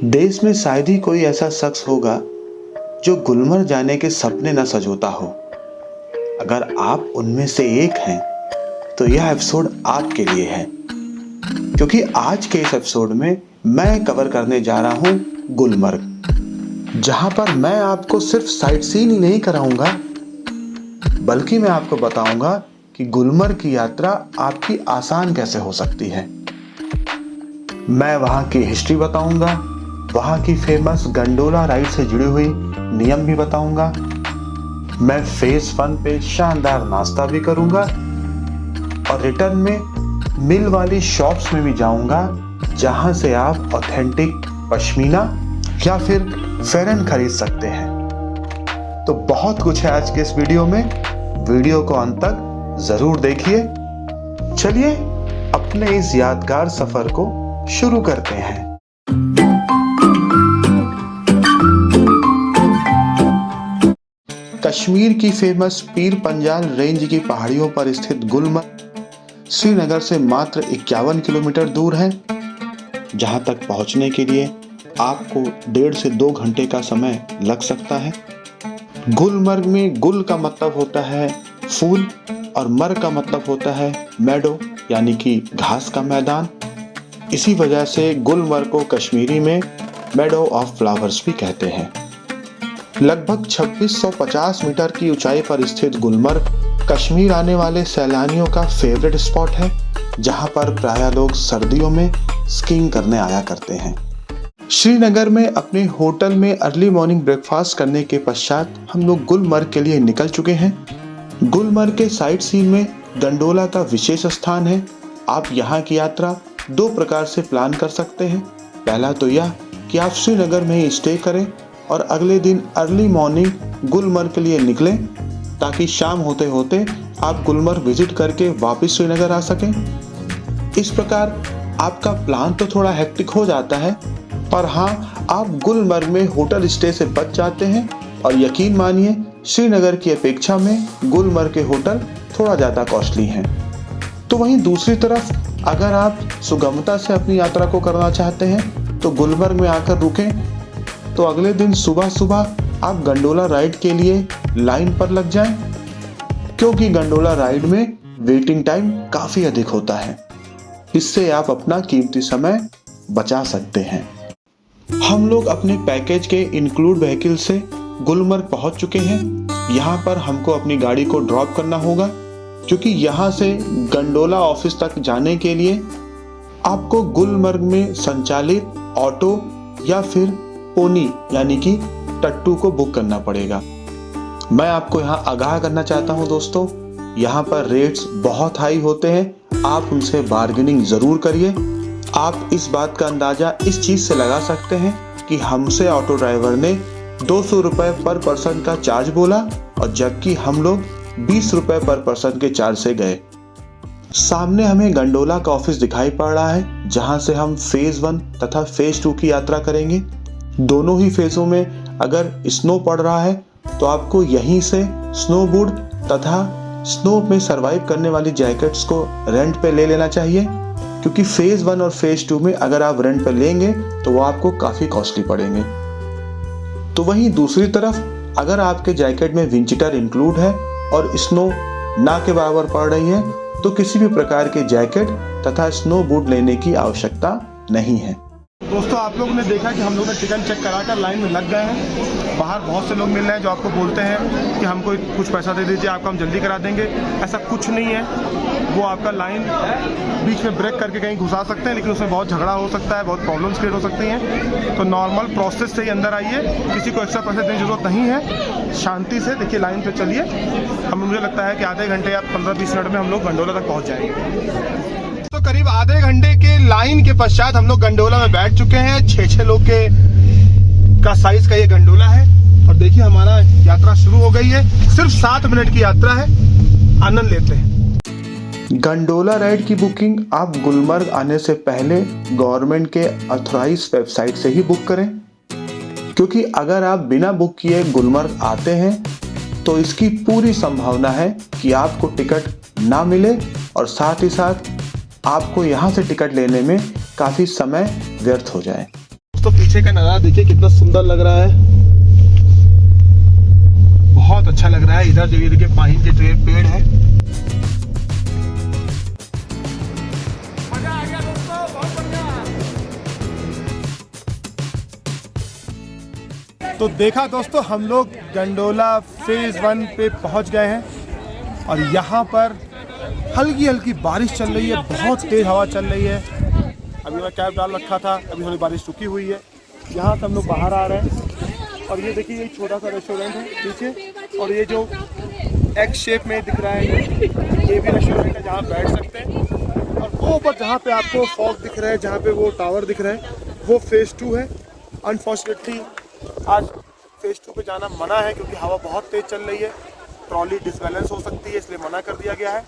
देश में शायद ही कोई ऐसा शख्स होगा जो गुलमर्ग जाने के सपने न सजोता हो। अगर आप उनमें से एक हैं तो यह एपिसोड आपके लिए है, क्योंकि आज के इस एपिसोड में मैं कवर करने जा रहा हूं गुलमर्ग, जहां पर मैं आपको सिर्फ साइट सीइंग ही नहीं कराऊंगा, बल्कि मैं आपको बताऊंगा कि गुलमर्ग की यात्रा आपकी आसान कैसे हो सकती है। मैं वहां की हिस्ट्री बताऊंगा, वहां की फेमस गंडोला राइड से जुड़ी हुई नियम भी बताऊंगा। मैं फेज 1 पे शानदार नाश्ता भी करूंगा और रिटर्न में मिल वाली शॉप्स में भी जाऊंगा, जहां से आप ऑथेंटिक पश्मीना या फिर फेरन खरीद सकते हैं। तो बहुत कुछ है आज के इस वीडियो में। वीडियो को अंत तक जरूर देखिए। चलिए अपने इस यादगार सफर को शुरू करते हैं। कश्मीर की फेमस पीर पंजाल रेंज की पहाड़ियों पर स्थित गुलमर्ग श्रीनगर से मात्र 51 किलोमीटर दूर है, जहां तक पहुंचने के लिए आपको 1.5 से 2 घंटे का समय लग सकता है। गुलमर्ग में गुल का मतलब होता है फूल और मर्ग का मतलब होता है मेडो यानी कि घास का मैदान। इसी वजह से गुलमर्ग को कश्मीरी में मेडो ऑफ फ्लावर्स भी कहते हैं। लगभग 2650 मीटर की ऊंचाई पर स्थित गुलमर्ग कश्मीर आने वाले सैलानियों का फेवरेट स्पॉट है, जहां पर प्रायः लोग सर्दियों में स्कीइंग करने आया करते हैं। श्रीनगर में अपने होटल में अर्ली मॉर्निंग ब्रेकफास्ट करने के पश्चात हम लोग गुलमर्ग के लिए निकल चुके हैं। गुलमर्ग के साइट सीइंग में गंडोला का विशेष स्थान है। आप यहाँ की यात्रा 2 प्रकार से प्लान कर सकते हैं। पहला तो यह कि आप श्रीनगर में ही स्टे करें और अगले दिन अर्ली मॉर्निंग गुलमर्ग के लिए निकलें, ताकि शाम होते होते आप गुलमर्ग विजिट करके वापस श्रीनगर आ सकें। इस प्रकार आपका प्लान तो थोड़ा हेक्टिक हो जाता है, पर हाँ, आप गुलमर्ग में होटल स्टे से बच जाते हैं। और यकीन मानिए, श्रीनगर की अपेक्षा में गुलमर्ग के होटल थोड़ा ज़्यादा कॉस्टली हैं। तो वहीं दूसरी तरफ अगर आप सुगमता से अपनी यात्रा को करना चाहते हैं तो गुलमर्ग में आकर रुकें, तो अगले दिन सुबह सुबह आप गंडोला राइड के लिए लाइन पर लग जाएं, क्योंकि गंडोला राइड में वेटिंग टाइम काफ़ी अधिक होता है। इससे आप अपना कीमती समय बचा सकते हैं। हम लोग अपने पैकेज के इंक्लूड व्हीकल से गुलमर्ग पहुंच चुके हैं। यहाँ पर हमको अपनी गाड़ी को ड्रॉप करना होगा, क्योंकि यहाँ से गंडोला ऑफिस तक जाने के लिए आपको गुलमर्ग में संचालित ऑटो या फिर पोनी यानी कि टट्टू को बुक करना पड़ेगा। मैं आपको यहाँ आगाह करना चाहता हूँ दोस्तों, यहाँ पर रेट्स बहुत हाई होते हैं। आप उनसे बार्गेनिंग ज़रूर करिए। आप इस बात का अंदाज़ा इस चीज़ से लगा सकते हैं कि हमसे ऑटो ड्राइवर ने 200 रुपये पर पर्सन का चार्ज बोला, और जबकि हम लोग 20 रुपये पर पर्सन के चार्ज से गए। सामने हमें गंडोला का ऑफिस दिखाई पड़ रहा है, जहाँ से हम फेज 1 तथा फेज 2 की यात्रा करेंगे। दोनों ही फेजों में अगर स्नो पड़ रहा है तो आपको यहीं से स्नो बूट तथा स्नो में सरवाइव करने वाली जैकेट्स को रेंट पे ले लेना चाहिए, क्योंकि फेज 1 और फेज 2 में अगर आप रेंट पे लेंगे तो वो आपको काफ़ी कॉस्टली पड़ेंगे। तो वहीं दूसरी तरफ अगर आपके जैकेट में विंचिटर इंक्लूड है और स्नो ना के बराबर पड़ रही है, तो किसी भी प्रकार के जैकेट तथा स्नो बूट लेने की आवश्यकता नहीं है। दोस्तों, आप लोगों ने देखा कि हम लोग ने टिकट चेक कराकर लाइन में लग गए हैं। बाहर बहुत से लोग मिल रहे हैं जो आपको बोलते हैं कि हमको कुछ पैसा दे दीजिए, आपको हम जल्दी करा देंगे। ऐसा कुछ नहीं है। वो आपका लाइन बीच में ब्रेक करके कहीं घुसा सकते हैं, लेकिन उसमें बहुत झगड़ा हो सकता है, बहुत प्रॉब्लम्स क्रिएट हो सकती हैं। तो नॉर्मल प्रोसेस से ही अंदर आइए, किसी को एक्स्ट्रा पैसे देने की जरूरत नहीं है। शांति से देखिए, लाइन पे चलिए। मुझे लगता है कि आधे घंटे या 15-20 मिनट में हम लोग गंडोला तक पहुँच जाएंगे। तो करीब आधे घंटे के लाइन के पश्चात हम लोग गंडोला में बैठ चुके हैं। 6-6 लोग के का साइज का ये गंडोला है, और देखिए हमारा यात्रा शुरू हो गई है। सिर्फ 7 मिनट की यात्रा है, आनंद लेते हैं। गंडोला राइड की बुकिंग आप गुलमर्ग आने से पहले गवर्नमेंट के ऑथराइज वेबसाइट से ही बुक करें, क्योंकि अगर आप बिना बुक किए गुलमर्ग आते हैं तो इसकी पूरी संभावना है कि आपको टिकट ना मिले, और साथ ही साथ आपको यहाँ से टिकट लेने में काफ़ी समय व्यर्थ हो जाए। दोस्तों पीछे का नज़ारा देखिए कितना सुंदर लग रहा है, बहुत अच्छा लग रहा है। इधर जो ये देखिए पाइन के पेड़ है। मजा आ गया दोस्तों, बहुत बढ़िया। तो देखा दोस्तों, हम लोग गंडोला फेज 1 पे पहुंच गए हैं और यहाँ पर हल्की हल्की बारिश चल रही है, बहुत तेज हवा चल रही है। अभी मैं कैब डाल रखा था, अभी थोड़ी बारिश रुकी हुई है। यहाँ से हम लोग बाहर आ रहे हैं और ये देखिए ये छोटा सा रेस्टोरेंट है पीछे, और ये जो एक्स शेप में दिख रहा है ये भी रेस्टोरेंट है जहाँ बैठ सकते हैं। और वो ऊपर जहाँ पे आपको फॉग दिख रहा है, जहाँ पे वो टावर दिख रहा है, वो फेज़ 2 है। अनफॉर्चुनेटली आज फेज़ 2 पे जाना मना है क्योंकि हवा बहुत तेज़ चल रही है, ट्रॉली डिसबैलेंस हो सकती है, इसलिए मना कर दिया गया है।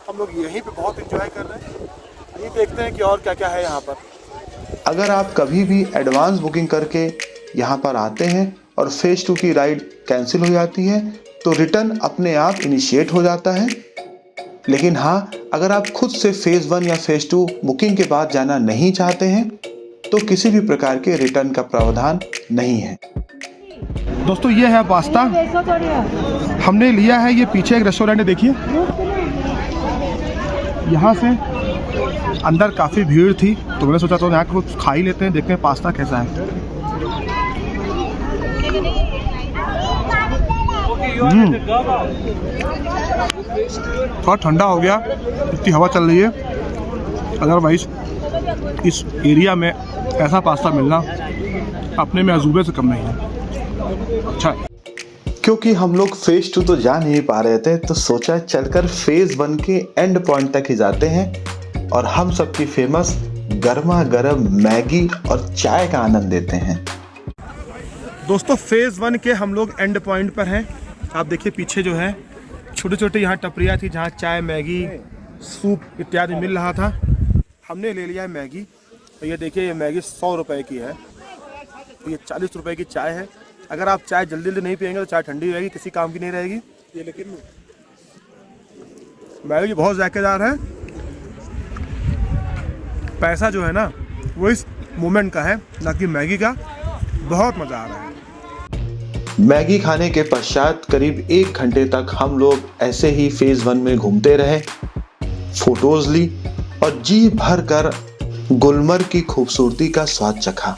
हम लोग यहीं पे बहुत एंजॉय कर रहे हैं। यहीं देखते हैं कि और क्या क्या है यहाँ पर। अगर आप कभी भी एडवांस बुकिंग करके यहाँ पर आते हैं और फेज़ 2 की राइड कैंसिल हो जाती है तो रिटर्न अपने आप इनिशिएट हो जाता है। लेकिन हाँ, अगर आप खुद से फेज़ 1 या फेज़ 2 बुकिंग के बाद जाना नहीं चाहते हैं तो किसी भी प्रकार के रिटर्न का प्रावधान नहीं है। दोस्तों ये है पास्ता हमने लिया है, ये पीछे एक रेस्टोरेंट है देखिए। यहाँ से अंदर काफ़ी भीड़ थी तो मैंने सोचा तो यहाँ कुछ खा ही लेते हैं, देखते हैं पास्ता कैसा है। थोड़ा ठंडा हो गया, इतनी हवा चल रही है। अदरवाइज इस एरिया में ऐसा पास्ता मिलना अपने में अजूबे से कम नहीं है। अच्छा, क्योंकि हम लोग फेज़ 2 तो जा नहीं पा रहे थे तो सोचा चलकर फेज़ 1 के एंड पॉइंट तक ही जाते हैं और हम सबकी फेमस गर्मा गर्म मैगी और चाय का आनंद देते हैं। दोस्तों फेज़ 1 के हम लोग एंड पॉइंट पर हैं। आप देखिए पीछे जो है छोटे छोटे यहाँ टपरियाँ थी जहाँ चाय, मैगी, सूप इत्यादि मिल रहा था। हमने ले लिया है मैगी। तो ये देखिए ये मैगी 100 रुपए की है, तो ये 40 रुपए की चाय है। अगर आप चाय जल्दी जल्दी नहीं पियेंगे तो चाय ठंडी रहेगी, किसी काम की नहीं रहेगी। ये लेकिन मैगी बहुत जायकेदार है। पैसा जो है ना वो इस मोमेंट का है, ना कि मैगी का। बहुत मज़ा आ रहा है। मैगी खाने के पश्चात करीब 1 घंटे तक हम लोग ऐसे ही फेज़ 1 में घूमते रहे, फोटोज ली और जी भर कर गुलमर्ग की खूबसूरती का स्वाद चखा।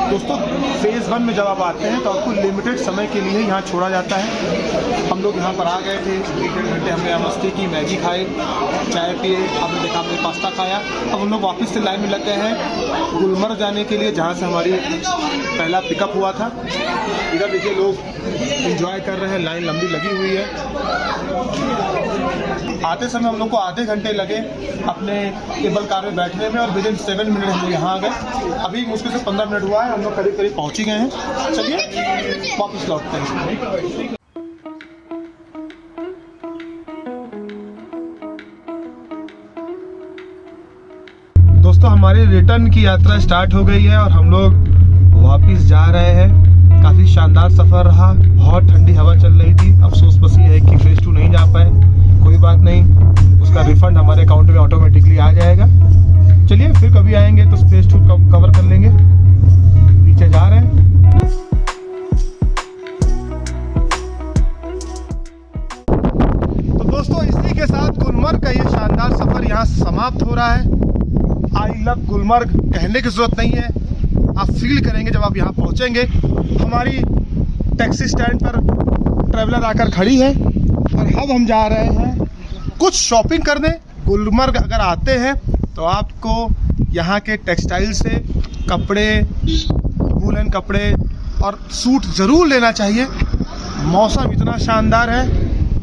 दोस्तों फेज़ 1 में जब आप आते हैं तो आपको लिमिटेड समय के लिए यहाँ छोड़ा जाता है। हम लोग यहाँ पर आ गए थे, 1-1.5 घंटे हमने मस्ती की, मैगी खाई, चाय पिए, आपने देखा हमने पास्ता खाया। अब हम लोग वापस से लाइन में लग गए हैं गुलमर्ग जाने के लिए, जहाँ से हमारी पहला पिकअप हुआ था। इधर देखिए लोग एंजॉय कर रहे हैं, लाइन लंबी लगी हुई है। आते समय हम लोग को आधे घंटे लगे अपने केबल कार में बैठने में और विदिन 7 मिनट हम लोग यहाँ आ गए। अभी मुश्किल से 15 मिनट हुआ है, हम लोग करीब करीब पहुँच ही गए हैं। चलिए वापस लौटते हैं। दोस्तों हमारी रिटर्न की यात्रा स्टार्ट हो गई है और हम लोग वापस जा रहे हैं। काफ़ी शानदार सफ़र रहा, बहुत ठंडी हवा चल रही थी। अफसोस बस ये है कि फेज़ 2 नहीं जा पाए, कोई बात नहीं, उसका रिफंड हमारे अकाउंट में ऑटोमेटिकली आ जाएगा। चलिए फिर कभी आएंगे तो फेज़ 2 कवर कर लेंगे। नीचे जा रहे हैं। तो दोस्तों इसी के साथ गुलमर्ग का ये शानदार सफ़र यहाँ समाप्त हो रहा है। आई लव गुलमर्ग कहने की ज़रूरत नहीं है, आप फील करेंगे जब आप यहाँ पहुँचेंगे। हमारी टैक्सी स्टैंड पर ट्रैवलर आकर खड़ी है और अब हम जा रहे हैं कुछ शॉपिंग करने। गुलमर्ग अगर आते हैं तो आपको यहाँ के टेक्सटाइल से कपड़े, वूलन कपड़े और सूट ज़रूर लेना चाहिए। मौसम इतना शानदार है,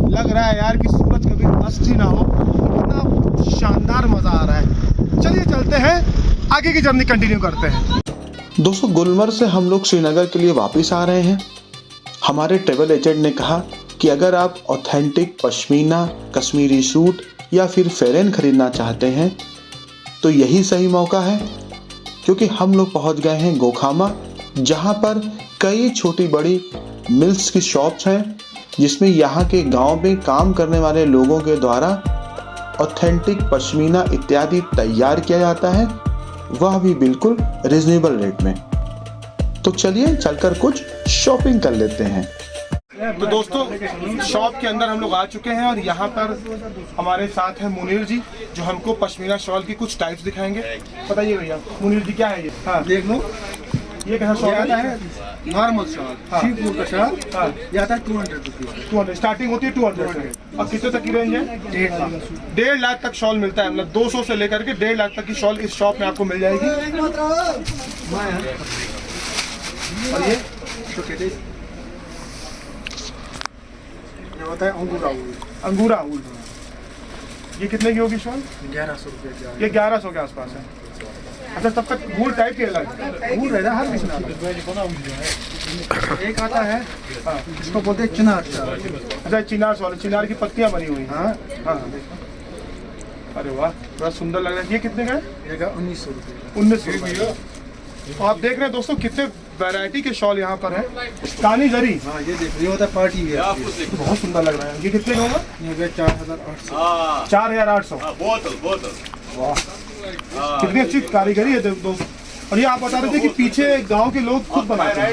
लग रहा है यार कि सूरज कभी अस्त ही ना हो, इतना शानदार मज़ा आ रहा है। चलिए चलते हैं, आगे की जर्नी कंटिन्यू करते हैं। दोस्तों गुलमर्ग से हम लोग श्रीनगर के लिए वापस आ रहे हैं। हमारे ट्रैवल एजेंट ने कहा कि अगर आप ऑथेंटिक पश्मीना, कश्मीरी सूट या फिर फेरेन खरीदना चाहते हैं तो यही सही मौका है, क्योंकि हम लोग पहुंच गए हैं गोखामा, जहां पर कई छोटी बड़ी मिल्स की शॉप्स हैं जिसमें यहाँ के गांव में काम करने वाले लोगों के द्वारा ऑथेंटिक पश्मीना इत्यादि तैयार किया जाता है, वह भी बिल्कुल रिजनेबल रेट में। तो चलिए चलकर कुछ शॉपिंग कर लेते हैं। तो दोस्तों शॉप के अंदर हम लोग आ चुके हैं और यहाँ पर हमारे साथ हैं मुनीर जी, जो हमको पश्मीना शॉल की कुछ टाइप्स दिखाएंगे। बताइए भैया मुनीर जी क्या है ये? हाँ देख लो, ये कैसा शॉल आता है? नॉर्मल शॉल, शीपवुड का शॉल। हाँ ये आता है 200 रुपीज। 200 स्टार्टिंग होती है 200 से। और कितने तक की रेंज है? 1.5 लाख तक शॉल मिलता है। मतलब 200 से लेकर के 1.5 लाख तक की शॉल इस शॉप में आपको मिल जाएगी। और ये होता है अंगूरा वूल। अंगूरा वूल, ये कितने की होगी शॉल? 1100 रुपये। ये 1100 के आसपास है। अच्छा तब तक वूल टाइप के अलग वूल रहता है हर किस्म का। एक आता है इसको बोलते हैं चिनार शॉल। अच्छा चिनार शॉल, चिनार की पत्तियां बनी हुई हैं। हाँ हाँ अरे वाह बड़ा सुंदर लग रहा है। ये कितने का है? ये का 1900 रुपये। 1900 रुपये। तो आप देख रहे हैं दोस्तों कितने वैरायटी के शॉल यहाँ पर है। कानी जरी, हाँ ये देख ये होता है पार्टी वेयर। बहुत सुंदर लग रहा है। ये कितने का होगा? ये 4800। 4800। वाह कितनी अच्छी कारीगरी है दोस्तों। और ये आप बता रहे थे कि पीछे गांव के लोग खुद बनाते हैं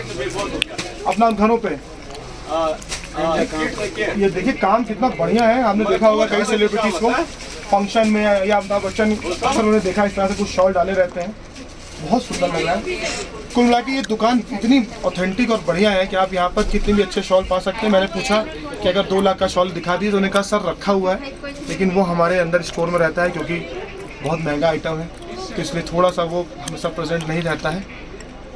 अपना घरों पे। ये देखिए काम कितना बढ़िया है। आपने देखा होगा कई सेलिब्रिटीज को फंक्शन में या अमिताभ बच्चन अक्सर उन्हें देखा इस तरह से कुछ शॉल डाले रहते हैं। बहुत सुंदर लग रहा है। कुल मिला के ये दुकान इतनी ऑथेंटिक और बढ़िया है कि आप यहाँ पर कितने भी अच्छे शॉल पा सकते हैं। मैंने पूछा कि अगर 2 लाख का शॉल दिखा दिए, तो उन्होंने कहा सर रखा हुआ है, लेकिन वो हमारे अंदर स्टोर में रहता है क्योंकि बहुत महंगा आइटम है, तो इसलिए थोड़ा सा वो हमेशा प्रेजेंट नहीं रहता है।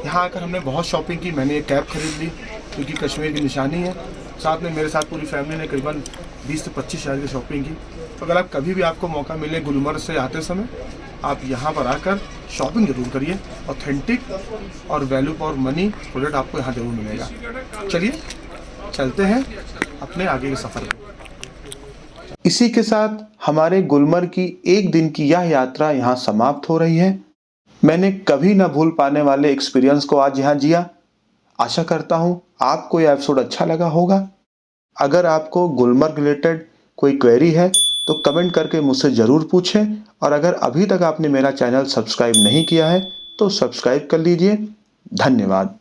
यहाँ आकर हमने बहुत शॉपिंग की। मैंने एक कैब खरीद ली क्योंकि कश्मीर की निशानी है। साथ में मेरे साथ पूरी फैमिली ने करीबन 20 से 25 हज़ार की शॉपिंग की। तो अगर आप कभी भी आपको मौका मिले गुलमर्ग से आते समय, आप यहाँ पर आकर शॉपिंग जरूर करिए। ऑथेंटिक और वैल्यू फॉर मनी प्रोडक्ट आपको यहाँ जरूर मिलेगा। चलिए चलते हैं अपने आगे के सफ़र में। इसी के साथ हमारे गुलमर्ग की एक दिन की यह यात्रा यहाँ समाप्त हो रही है। मैंने कभी न भूल पाने वाले एक्सपीरियंस को आज यहाँ जिया। आशा करता हूँ आपको यह एपिसोड अच्छा लगा होगा। अगर आपको गुलमर्ग रिलेटेड कोई क्वेरी है तो कमेंट करके मुझसे ज़रूर पूछें, और अगर अभी तक आपने मेरा चैनल सब्सक्राइब नहीं किया है तो सब्सक्राइब कर लीजिए। धन्यवाद।